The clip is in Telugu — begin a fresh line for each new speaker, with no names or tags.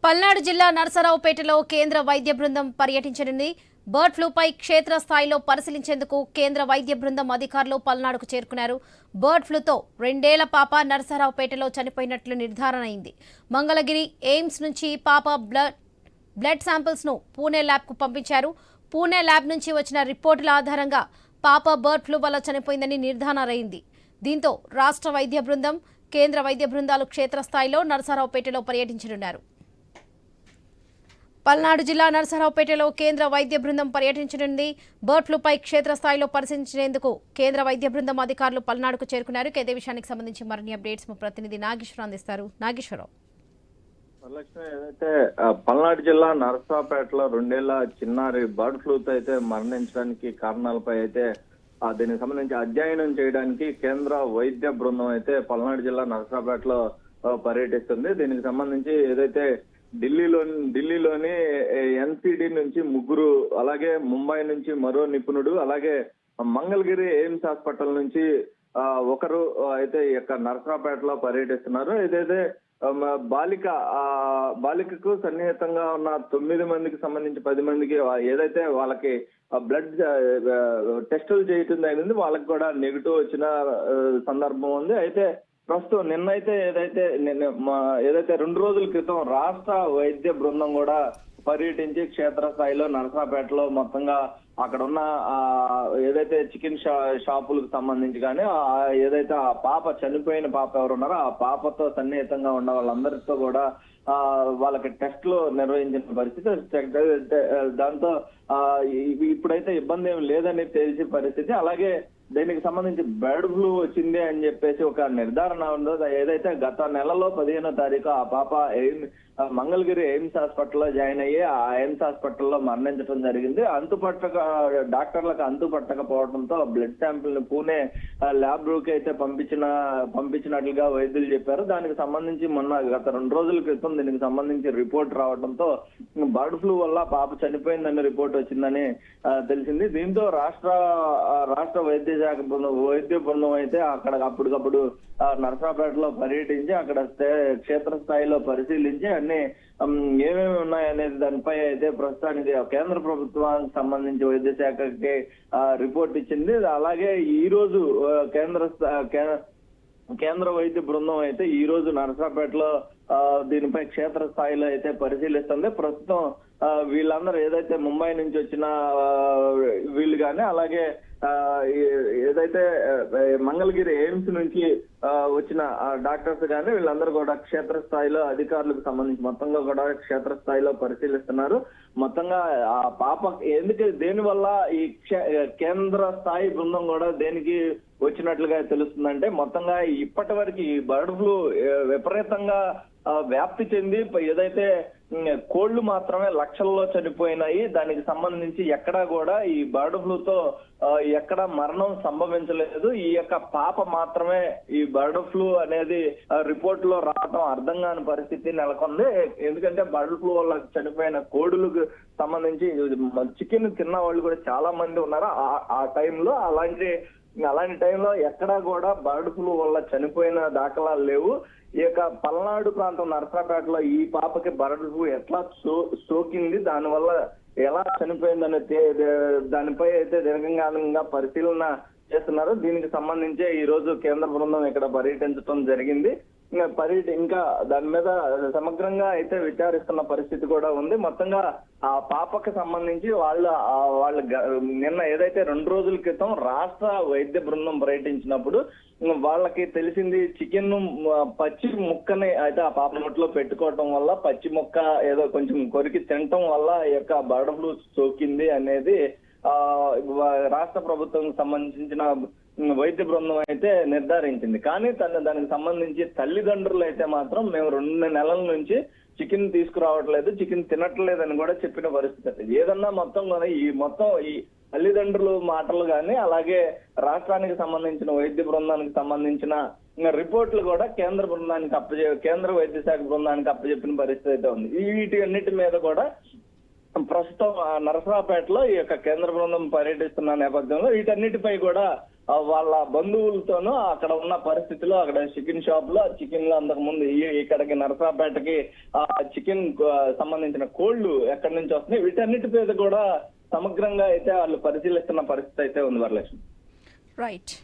పల్నాడు జిల్లా నరసరావుపేటలో కేంద్ర వైద్య బృందం పర్యటించనుంది. బర్డ్ ఫ్లూపై క్షేత్రస్థాయిలో పరిశీలించేందుకు కేంద్ర వైద్య బృందం అధికారులు పల్నాడుకు చేరుకున్నారు. బర్డ్ ఫ్లూతో 2 ఏళ్ల పాప నరసరావుపేటలో చనిపోయినట్లు నిర్ధారణ అయింది. మంగళగిరి ఎయిమ్స్ నుంచి పాప బ్లడ్ శాంపిల్స్ ను పూణే ల్యాబ్కు పంపించారు. పూణే ల్యాబ్ నుంచి వచ్చిన రిపోర్టుల ఆధారంగా పాప బర్డ్ ఫ్లూ వల్ల చనిపోయిందని నిర్ధారణ అయింది. దీంతో రాష్ట్ర వైద్య బృందం, కేంద్ర వైద్య బృందాలు క్షేత్రస్థాయిలో నరసరావుపేటలో పర్యటించనున్నారు. పల్నాడు జిల్లా నరసరావుపేటలో కేంద్ర వైద్య బృందం పర్యటించనుంది. బర్డ్ ఫ్లూపై క్షేత్రస్థాయిలో పరిశీలించేందుకు కేంద్ర వైద్య బృందం అధికారులు పల్నాడుకు చేరుకున్నారు. ఇదే విషయానికి సంబంధించి మరిన్ని అప్డేట్స్ మా ప్రతినిధి నాగేశ్వరరావు అందిస్తారు. నాగేశ్వరరావు,
ఏదైతే పల్నాడు జిల్లా నరసరావుపేటలో 2 ఏళ్ల చిన్నారి బర్డ్ ఫ్లూతో అయితే మరణించడానికి కారణాలపై అయితే దీనికి సంబంధించి అధ్యయనం చేయడానికి కేంద్ర వైద్య బృందం అయితే పల్నాడు జిల్లా నరసరావుపేటలో పర్యటిస్తుంది. దీనికి సంబంధించి ఏదైతే ఢిల్లీలోని ఎన్సిడి నుంచి 3, అలాగే ముంబై నుంచి మరో నిపుణుడు, అలాగే మంగళగిరి ఎయిమ్స్ హాస్పిటల్ నుంచి 1 అయితే ఇక్కడ నరసరావుపేటలో పర్యటిస్తున్నారు. ఏదైతే బాలికకు సన్నిహితంగా ఉన్న 9 మందికి సంబంధించి 10 మందికి ఏదైతే వాళ్ళకి బ్లడ్ టెస్టులు చేయటం జరిగింది, వాళ్ళకి కూడా నెగిటివ్ వచ్చిన సందర్భం ఉంది. అయితే ప్రస్తుతం నిన్నైతే ఏదైతే 2 రోజుల క్రితం రాష్ట్ర వైద్య బృందం కూడా పర్యటించి క్షేత్రస్థాయిలో నరసరావుపేటలో మొత్తంగా అక్కడ ఉన్న ఏదైతే చికెన్ షాపులకు సంబంధించి కానీ ఏదైతే ఆ పాప చనిపోయిన పాప ఎవరు ఉన్నారో ఆ పాపతో సన్నిహితంగా ఉన్న వాళ్ళందరితో కూడా వాళ్ళకి టెస్టులు నిర్వహించిన పరిస్థితి. దాంతో ఇప్పుడైతే ఇబ్బంది ఏమి లేదని తెలిసే పరిస్థితి. అలాగే దీనికి సంబంధించి బర్డ్ ఫ్లూ వచ్చింది అని చెప్పేసి ఒక నిర్ధారణ ఉందో. ఏదైతే గత నెలలో 15వ తారీఖు ఆ పాప మంగళగిరి ఎయిమ్స్ హాస్పిటల్లో జాయిన్ అయ్యి ఆ ఎయిమ్స్ హాస్పిటల్లో మరణించడం జరిగింది. డాక్టర్లకు అంతుపట్టకపోవడంతో బ్లడ్ శాంపిల్ ని పూణే ల్యాబ్ కి అయితే పంపించినట్లుగా వైద్యులు చెప్పారు. దానికి సంబంధించి గత 2 రోజుల క్రితం దీనికి సంబంధించి రిపోర్ట్ రావడంతో బర్డ్ ఫ్లూ వల్ల పాప చనిపోయిందని రిపోర్ట్ వచ్చిందని తెలిసింది. దీంతో రాష్ట్ర వైద్య బృందం అయితే అక్కడ అప్పటికప్పుడు నరసరావుపేటలో పర్యటించి అక్కడ క్షేత్రస్థాయిలో పరిశీలించి అన్ని ఏమేమి ఉన్నాయనేది దానిపై అయితే ప్రస్తుతానికి కేంద్ర ప్రభుత్వానికి సంబంధించి వైద్య శాఖకి రిపోర్ట్ ఇచ్చింది. అలాగే ఈ రోజు కేంద్ర వైద్య బృందం అయితే ఈ రోజు నరసరావుపేటలో దీనిపై క్షేత్రస్థాయిలో అయితే పరిశీలిస్తుంది. ప్రస్తుతం వీళ్ళందరూ ఏదైతే ముంబై నుంచి వచ్చిన వీళ్ళు కానీ, అలాగే ఏదైతే మంగళగిరి ఎయిమ్స్ నుంచి వచ్చిన డాక్టర్స్ కానీ వీళ్ళందరూ కూడా క్షేత్రస్థాయిలో అధికారులకు సంబంధించి మొత్తంగా కూడా క్షేత్రస్థాయిలో పరిశీలిస్తున్నారు. మొత్తంగా ఆ పాప దేని వల్ల ఈ కేంద్ర స్థాయి బృందం కూడా దేనికి వచ్చినట్లుగా తెలుస్తుందంటే, మొత్తంగా ఇప్పటి వరకు ఈ బర్డ్ ఫ్లూ విపరీతంగా వ్యాప్తి చెంది ఏదైతే కోళ్లు మాత్రమే లక్షల్లో చనిపోయినాయి. దానికి సంబంధించి ఎక్కడా కూడా ఈ బర్డ్ ఫ్లూతో ఎక్కడ మరణం సంభవించలేదు. ఈ యొక్క పాప మాత్రమే ఈ బర్డ్ ఫ్లూ అనేది రిపోర్ట్ లో రావడం అర్థం కాని పరిస్థితి నెలకొంది. ఎందుకంటే బర్డ్ ఫ్లూ వల్ల చనిపోయిన కోడులకు సంబంధించి చికెన్ తిన్న వాళ్ళు కూడా చాలా మంది ఉన్నారు ఆ టైంలో. అలాంటి టైంలో ఎక్కడా కూడా బర్డ్ ఫ్లూ వల్ల చనిపోయిన దాఖలాలు లేవు. ఈ యొక్క పల్నాడు ప్రాంతం నరసరావుపేటలో ఈ పాపకి బర్డ్ ఫ్లూ ఎట్లా సోకింది, దానివల్ల ఎలా చనిపోయిందనే దానిపై అయితే దీర్ఘకాలంగా పరిశీలన చేస్తున్నారు. దీనికి సంబంధించి ఈ రోజు కేంద్ర బృందం ఇక్కడ పర్యటించడం జరిగింది. ఇంకా దాని మీద సమగ్రంగా అయితే విచారిస్తున్న పరిస్థితి కూడా ఉంది. మొత్తంగా ఆ పాపకు సంబంధించి వాళ్ళు నిన్న ఏదైతే 2 రోజుల క్రితం రాష్ట్ర వైద్య బృందం పర్యటించినప్పుడు వాళ్ళకి తెలిసింది చికెన్ పచ్చి ముక్కని అయితే ఆ పాప నోట్లో పెట్టుకోవటం వల్ల, పచ్చి ముక్క ఏదో కొంచెం కొరికి తినటం వల్ల ఈ యొక్క బర్డ్ ఫ్లూ సోకింది అనేది రాష్ట్ర ప్రభుత్వం సంబంధించిన వైద్య బృందం అయితే నిర్ధారించింది. కానీ దానికి సంబంధించి తల్లిదండ్రులు అయితే మాత్రం మేము 2 నెలల నుంచి చికెన్ తీసుకురావట్లేదు, చికెన్ తినట్లేదని కూడా చెప్పిన పరిస్థితి. ఏదన్నా ఈ తల్లిదండ్రులు మాటలు కానీ, అలాగే రాష్ట్రానికి సంబంధించిన వైద్య బృందానికి సంబంధించిన రిపోర్ట్లు కూడా కేంద్ర వైద్య శాఖ బృందానికి అప్పచెప్పిన పరిస్థితి అయితే ఉంది. వీటి అన్నిటి మీద కూడా ప్రస్తుతం నరసరావుపేటలో ఈ యొక్క కేంద్ర బృందం పర్యటిస్తున్న నేపథ్యంలో వీటన్నిటిపై కూడా వాళ్ళ బంధువులతోనూ అక్కడ ఉన్న పరిస్థితులు, అక్కడ చికెన్ షాప్ లో చికెన్ లో అంతకు ముందు ఇక్కడికి నరసరావుపేటకి చికెన్ సంబంధించిన కోళ్లు ఎక్కడి నుంచి వస్తున్నాయి, వీటన్నిటి మీద కూడా సమగ్రంగా అయితే వాళ్ళు పరిశీలిస్తున్న పరిస్థితి అయితే ఉంది వరలక్ష్మి.
రైట్.